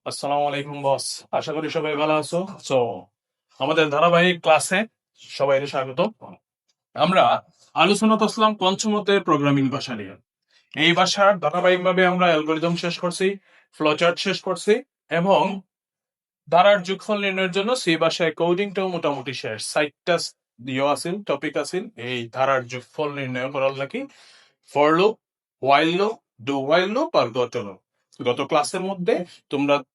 আসসালামু আলাইকুম বস। আশা করি সবাই ভালো আছো। সো আমাদের ধারাবাহিক ক্লাসে সবাই স্বাগত। আমরা আলোচনা করছিলাম পঞ্চমতের প্রোগ্রামিং ভাষা নিয়ে। এই ভাষার ধারাবাহিকভাবে আমরা অ্যালগরিদম শেষ করছি, ফ্লোচার্ট শেষ করছি এবং ধারার যোগফল নির্ণয়ের জন্য সি ভাষায় কোডিংটাও মোটামুটি শেষ। সাইটটা আছিল, টপিক আছিল এই ধারার যোগফল নির্ণয় করার লাগি for loop, while loop, do while loop আর গট লুপ। গত ক্লাসের মধ্যে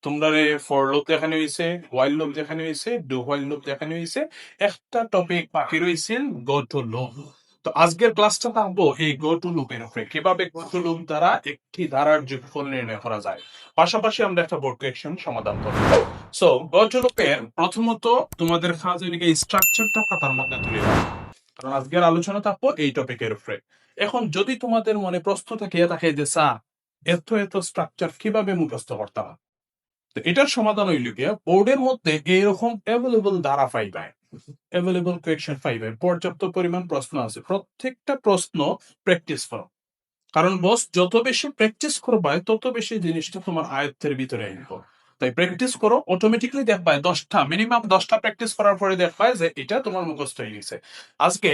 তোমরা ফর লুপ দেখানো হয়েছে, হোয়াইল লুপ দেখানো হয়েছে, ডু হোয়াইল লুপ দেখানো হয়েছে। একটা টপিক বাকি রয়েছিল গো টু লুপ। তো আজকের ক্লাসটা থাকবো এই গো টু লুপের উপরে, কিভাবে গো টু লুপ দ্বারা একটি ধারার যোগফল নির্ণয় করা যায়। পাশাপাশি আমরা একটা বোর্ড কোয়েশ্চেন সমাধান করবো। সো গো টু লুপের প্রথমত তোমাদের কাজ ওইদিকে স্ট্রাকচারটা খাতার মধ্যে তুলে দাও, কারণ আজকের আলোচনা থাকবো এই টপিকের উপরে। এখন যদি তোমাদের মনে প্রশ্ন থাকে যে স্যার এত এত স্ট্রাকচার কিভাবে মুখস্থ করতে হয়, তো এটার সমাধান হইল গিয়া বোর্ডের মধ্যে এইরকম অ্যাভেলেবল ধারা পাইবে, অ্যাভেলেবল কোয়েকশন পাইবে, পর্যাপ্ত পরিমাণ প্রশ্ন আছে। প্রত্যেকটা প্রশ্ন প্র্যাকটিস করো, কারণ বস যত বেশি প্র্যাকটিস করবা তত বেশি জিনিসটা তোমার আয়ত্তের ভিতরে আনবো। তাই প্র্যাকটিস করো, অটোমেটিকলি দেখবা 10টা, মিনিমাম 10টা প্র্যাকটিস করার পরে দেখবা যে এটা তোমার মুখস্থ হয়ে গেছে। আজকে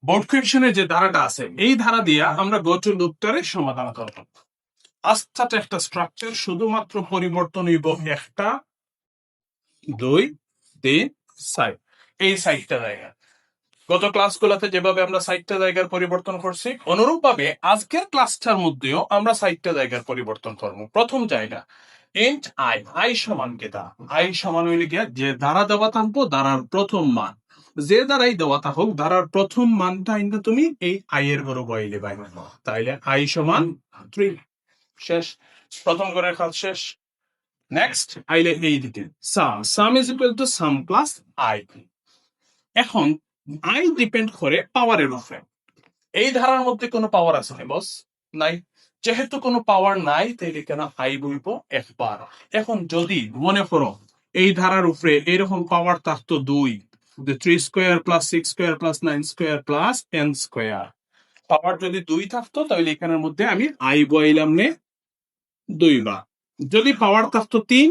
বোর্ড কোয়েকশনের যে ধারাটা আছে এই ধারা দিয়ে আমরা গো টু লুপটারে সমাধান করবো। আস্থাটা একটা স্ট্রাকচার, শুধুমাত্র পরিবর্তন হইব একটা, দুই, তিন, সাইড, এই সাইডটা জায়গা। গত ক্লাসগুলোতে যেভাবে আমরা সাইডটা জায়গার পরিবর্তন করছি, অনুরূপ ভাবে আজকের ক্লাসটার মধ্যেও আমরা সাইডটা জায়গার পরিবর্তন করবো। প্রথম জায়গা ইন্ট আই, আই সমান কেটা, আই সমান হইলে গিয়া যে দ্বারা দেওয়া থাকবো দ্বারার প্রথম মান, যে দ্বারাই দেওয়া থাকুক দ্বারার প্রথম মানটা কিন্তু তুমি এই আই এর ঘরে বইলে পাই, তাইলে আই সমান 3। শেষ, প্রথম ঘরের কাজ শেষ। নেক্সট আইলে এই দিকে সাম is equal to sum plus I. এখন আই ডিপেন্ড করে পাওয়ারের উপরে। এই ধারার মধ্যে কোনো পাওয়ার আছে না বস? নাই। যেহেতু কোনো পাওয়ার নাই তাইলে কেন আই বলবো একবার। এখন যদি মনে করো এই ধারার উপরে এরকম পাওয়ার থাকতো 2, 3 square plus 6 square plus 9 square plus n square, power যদি 2 থাকতো তাহলে এখানের মধ্যে আমি আই বইলাম নে 2 বার। যদি পাওয়ার থাকতো 3,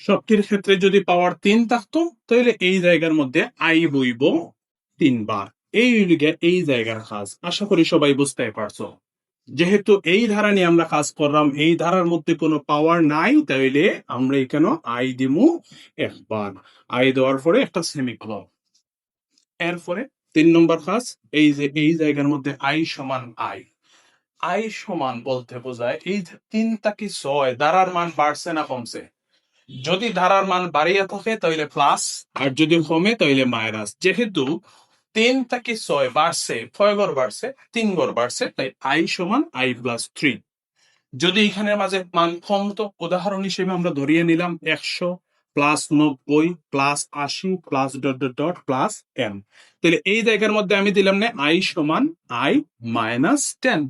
সবটির ক্ষেত্রে যদি পাওয়ার 3 থাকতো তাহলে এই জায়গার মধ্যে আই বইব 3 বার। এই এই জায়গার কাজ আশা করি সবাই বুঝতে পারছো। যেহেতু এই ধারা নিয়ে আমরা কাজ করলাম, এই ধারার মধ্যে কোনো পাওয়ার নাই, তাইলে আমরা এখানে আই দিমু একবার। আই দেওয়ার পরে একটা সেমিকোলন। এরপরে 3 নম্বর কাজ, এই যে এই জায়গার মধ্যে আই সমান আই, আই সমান বলতে বোঝায় এই 3 থেকে 6 ধারার মান বাড়ছে না কমছে। যদি ধারার মান বাড়িয়া থাকে তাহলে প্লাস, আর যদি কমে তাহলে মাইনাস। যেহেতু 3 থেকে 6 বাড়ছে, 6 ঘর বাড়ছে, 3 ঘর বাড়ছে, তাই আই সমান আই প্লাস 3। যদি এখানের মাঝে মান কমতো, উদাহরণ হিসেবে আমরা ধরিয়ে নিলাম 100 plus 90 plus 80 plus dot dot dot plus N, তাহলে এই জায়গার মধ্যে আমি দিলাম না আই সমান আই মাইনাস 10।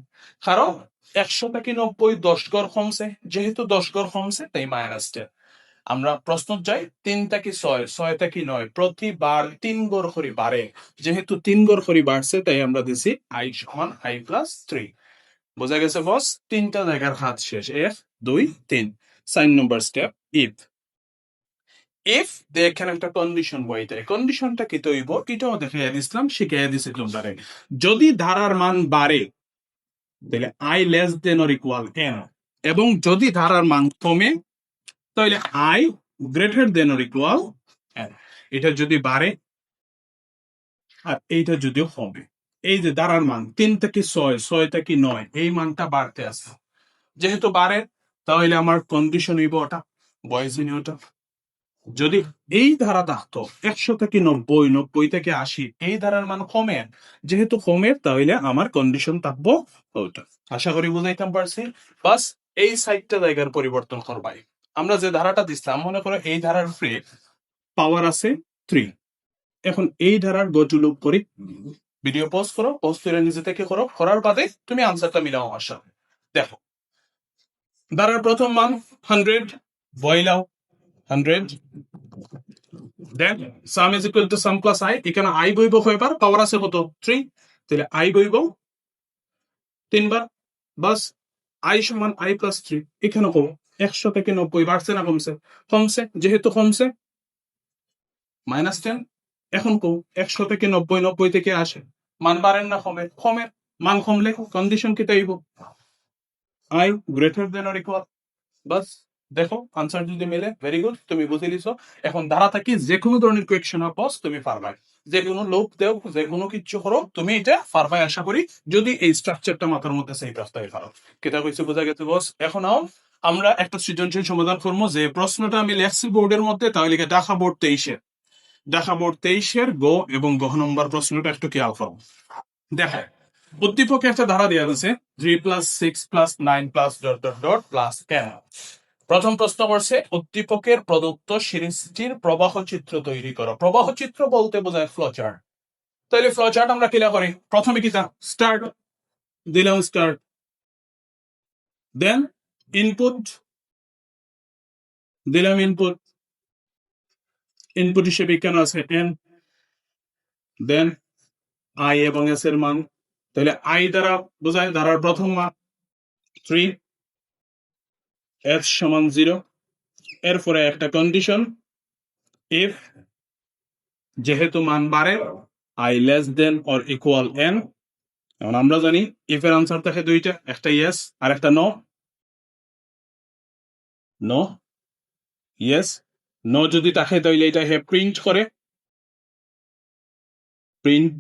কারণ 100 থেকে 90 10 ঘর কমছে, যেহেতু 10 ঘর কমছে তাই মাইনাস 10। আমরা প্রশ্ন যাই 3 থেকে 6, 6 থেকে 9, প্রতিবার 3 গড় করে বাড়ে, যেহেতু 3 গড় করে বাড়ছে তাই আমরা দিছি আই সমান আই প্লাস 3। বোঝা গেছে বস? 3টা জায়গার কাজ শেষ, 1 2 3। 4 নম্বর স্টেপ ইফ। ইফ দেখেন একটা কন্ডিশন বইতে, কন্ডিশনটা কি তৈব এটাও দেখাইয়া দিছিলাম, শিখাইয়া দিছি তোমরা। যদি ধারার মান বাড়ে তাহলে I less than or equal N, এবং যদি ধারার মান কমে তাহলে I greater than or equal N. এটা যদি বাড়ে আর এইটা যদিও কমে, এই যে ধারার মান 3 থেকে 6, 6 থেকে 9, এই মানটা বাড়তে আছে, যেহেতু বাড়ে তাহলে আমার কন্ডিশন হইব ওটা বয়সিনী ওটা। যদি এই ধারা থাকতো 100 থেকে 90, 90 থেকে 80, এই ধারার মান কমে, যেহেতু কমে তাহলে আমার কন্ডিশন থাকবো ওটা। আশা করি বুঝাইতাম পারছি। বাস এই সাইডটা জায়গার পরিবর্তন করবাই। আমরা যে ধারাটা দিচ্ছিলাম, মনে করো এই ধারার উপরে পাওয়ার আছে 3। এখন এই ধারার গো টু লুপ করি। ভিডিও পজ করো, পজ করে নিজে থেকে করো, করার বাদে তুমি আনসারটা মিলাও আমার সাথে। দেখো ধারার প্রথম মান 100, বইলাও 100, then sum is equal to sum plus I. এখানে আই বইব কয়বার? পাওয়ার আছে কত? 3, তাহলে আই বইব 3 বার। বাস আই সমান আই প্লাস 3 এখানে করো। 100 থেকে 90 বাড়ছে না কমছে? কমছে। যেহেতু কমছে -10। এখন 100 থেকে 90, 90 থেকে 80 মান বাড়েন না কমে? কমে। মান কমলে কন্ডিশন কি তাইব? I greater than or equal. বাস, দেখো আনসার যদি মিলে ভেরি গুড, তুমি বুঝে লিছো। এখন ধারা থাকি যে কোনো ধরনের কোয়েকশন বস তুমি পারবাই, যে কোনো লোক দেও, যে কোনো কিছু করো, তুমি এটা পারবাই আশা করি, যদি এই স্ট্রাকচারটা মাথার মধ্যে সেই রাস্তায় পারো। কেটা কইছে বোঝা গেছে বস? এখন আমরা একটা সৃজনশীল সমাধান করবো। যে প্রশ্নটা আমি লেখছি বোর্ডের মধ্যে, তাহলে ঢাকা বোর্ড 23-এর, ঢাকা বোর্ড 23-এর গ এবং গ নম্বর প্রশ্নটা একটু খেয়াল করো। দেখো, উদ্দীপকে একটা ধারা দেওয়া আছে 3+6+9+... প্রথম প্রশ্ন করছে উদ্দীপকের প্রদত্ত সিরিজটির প্রবাহ চিত্র তৈরি করো। প্রবাহ চিত্র বলতে বোঝায় ফ্লো চার্ট। তাহলে ফ্লো চার্ট আমরা কিলা করি? প্রথমে কি তা স্টার্ট দিলাম, স্টার্ট, দেন ইনপুট দিলাম, ইনপুট, ইনপুট হিসেবে কেন আছে n, দেন i এবং s এর মান। তাহলে i দ্বারা বোঝায় ধারার প্রথম মান 3, s সমান 0। এরপরে একটা কন্ডিশন, if যেহেতু মান বাড়ে i less than or equal n। এখন আমরা জানি if এর আনসার থাকে দুইটা, একটা ইয়েস আর একটা নো। নো, ইয়েস, নো যদি থাকে তাহলে এটা প্রিন্ট করে, প্রিন্ট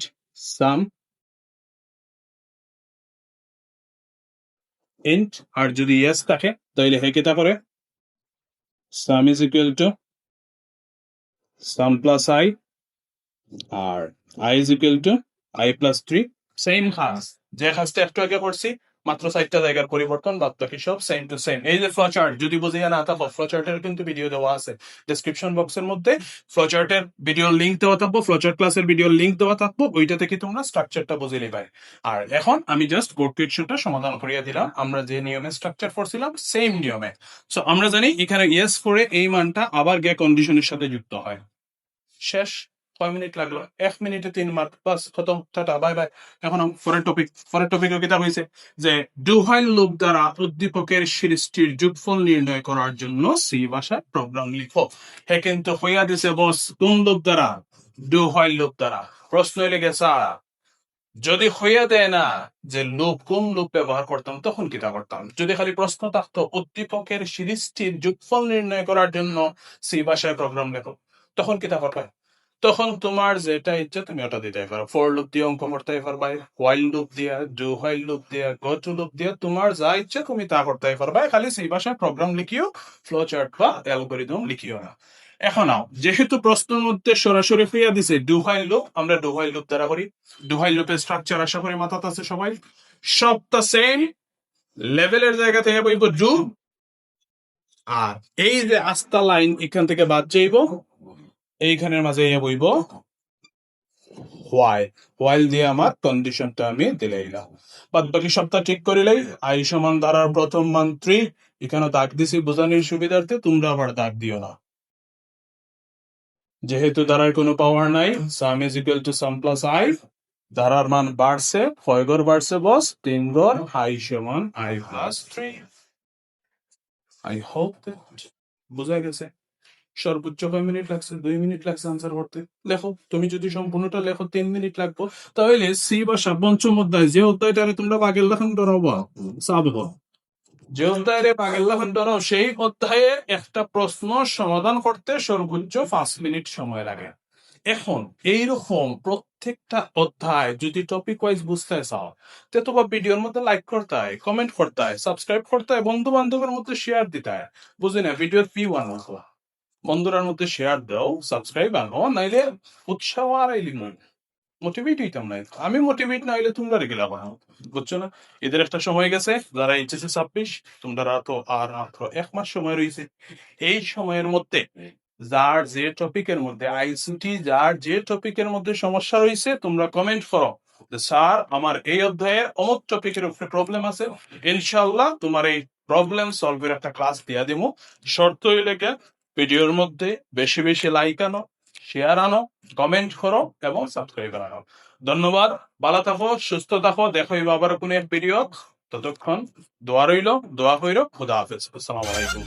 সাম ইন্ট। আর যদি ইয়েস থাকে তাহলে কেটা করে sum is equal to sum plus I, আর I is equal to I plus 3। Same কাজ, যে কাজটা একটু আগে করছি, মাত্র 4টা জায়গার পরিবর্তন, বাদ বাকি সব সেম টু সেম। এই যে ফ্লো চার্ট যদি বুঝিয়ে না থাকো, ফ্লো চার্টের কিন্তু ভিডিও দেওয়া আছে ডেসক্রিপশন বক্সের মধ্যে। ফ্লো চার্টের ভিডিওর লিংক দেওয়া থাকবো, ফ্লো চার্ট ক্লাসের ভিডিওর লিংক দেওয়া থাকবো, ওইটা থেকে তোমরা স্ট্রাকচারটা বুঝে নিবাই। আর এখন আমি জাস্ট বোর্ড কোয়েশ্চনটা সমাধান করিয়ে দিলাম, আমরা যে নিয়মে স্ট্রাকচার করছিলাম সেম নিয়মে। সো আমরা জানি এখানে ইয়েস করে এই মানটা আবার গে কন্ডিশনের সাথে যুক্ত হয়। শেষ। কয় মিনিট লাগলো? 1 মিনিটে 3 মার্ক, বাস খতম, টাটা বাই বাই। এখন পরের টপিক, পরের টপিকে কিতাব হয়েছে যে ডু হোয়াইল লুপ দ্বারা উদ্দীপকের সিরিজটির যোগফল নির্ণয় করার জন্য সি ভাষায় প্রোগ্রাম লিখো। হে কিন্তু হইয়া দিছে বস কোন লুপ দ্বারা? ডু হোয়াইল লুপ দ্বারা। প্রশ্ন লেগেছে যদি হইয়া দেয় না যে লুপ, কোন লুপ ব্যবহার করতাম, তখন কিতা করতাম? যদি খালি প্রশ্ন থাকতো উদ্দীপকের সিরিজটির যোগফল নির্ণয় করার জন্য সি ভাষায় প্রোগ্রাম লেখো, তখন কিতা করবে? তখন তোমার যেটা ইচ্ছা তুমি ওটা দিতে পারো। ফর লুপ দিয়ে অঙ্ক করতে পারবা, হোয়াইল লুপ দিয়া, ডু হোয়াইল লুপ দিয়া, গো টু লুপ দিয়া, তোমার যা ইচ্ছা তুমি তা করতে পারবা। খালি সেই ভাষায় প্রোগ্রাম লিখিও, ফ্লো চার্ট বা অ্যালগরিদম লিখিও না। এখন যেহেতু প্রশ্নের মধ্যে সরাসরি ফিরিয়া দিছে ডু হোয়াইল লুপ, আমরা ডু হোয়াইল লুপ দ্বারা করি। ডু হোয়াইল লুপের স্ট্রাকচার আশা করি মাথাতে আছে সবাই, সবটা সেম। লেভেলের জায়গা থেকে বইব ডু, আর এই যে আস্তা লাইন এখান থেকে বাদ যাইব, এইখানের মাঝে বইব হোয়াইল। হোয়াইল দিয়ে আমার কন্ডিশনটা আমি দিলাইলাম, বাদ বাকি সবটা ঠিক করিলাই। আই সমান ধারার প্রথম মান 3, এখানে দাগ দিছি বোঝানোর সুবিধার্থে, তোমরা আবার দাগ দিও না। যেহেতু ধারার কোনো পাওয়ার নাই, সাম is equal to sum plus I. ধারার মান বাড়ছে, কয় ঘর বাড়ছে বস? 3 ঘর। আই সমান I plus 3। I hope that বোঝা গেছে। সর্বোচ্চ কয় মিনিট লাগছে? 2 মিনিট লাগছে আনসার করতে। লেখো, তুমি যদি সম্পূর্ণটা লেখো 3 মিনিট লাগবো। তাহলে সি ভাষা পঞ্চম অধ্যায়, যে অধ্যায়টারে তোমরা পাগল লেখন ডরাবো সাবহ, যে অধ্যায়ে পাগল লেখন ডরাও, সেই অধ্যায়ে একটা প্রশ্ন সমাধান করতে সর্বোচ্চ 5 মিনিট সময় লাগে। এখন এইরকম প্রত্যেকটা অধ্যায় যদি টপিক ওয়াইজ বুঝতে চাও, তে তো ভিডিওর মধ্যে লাইক করতে হয়, কমেন্ট করতে হয়, সাবস্ক্রাইব করতে হয়, বন্ধু বান্ধবের মধ্যে শেয়ার দিতে হয়। বুঝি না ভিডিওর P1 বন্ধুরার মধ্যে শেয়ার দাও, সাবস্ক্রাইব আনো, নাইলে উৎসাহ আর মোটিভেট হইতাম না। আমি মোটিভেট না হইলে তোমরা রেগুলার বানাও, বুঝছো না? এদের একটা সময় গেছে, যারা এইচএসসি 26, তোমরা তো আর মাত্র 1 মাস সময় রয়েছে। এই সময়ের মধ্যে যার যে টপিকের মধ্যে আইসিটি, যার যে টপিকের মধ্যে সমস্যা রয়েছে, তোমরা কমেন্ট করো যে স্যার আমার এই অধ্যায়ের অমুক টপিকের উপরে প্রবলেম আছে, ইনশাআল্লাহ তোমার এই প্রবলেম সলভের একটা ক্লাস দিয়া দেবো। শর্ত হইলে ভিডিওর মধ্যে বেশি বেশি লাইক আনো, শেয়ার আনো, কমেন্ট করো এবং সাবস্ক্রাইব আনো। ধন্যবাদ, ভালো থাকো, সুস্থ থাকো, দেখো আবার কোনো এক ভিডিও। ততক্ষণ দোয়া রইল, দোয়া হইল, খুদা হাফেজ, আসসালামু আলাইকুম।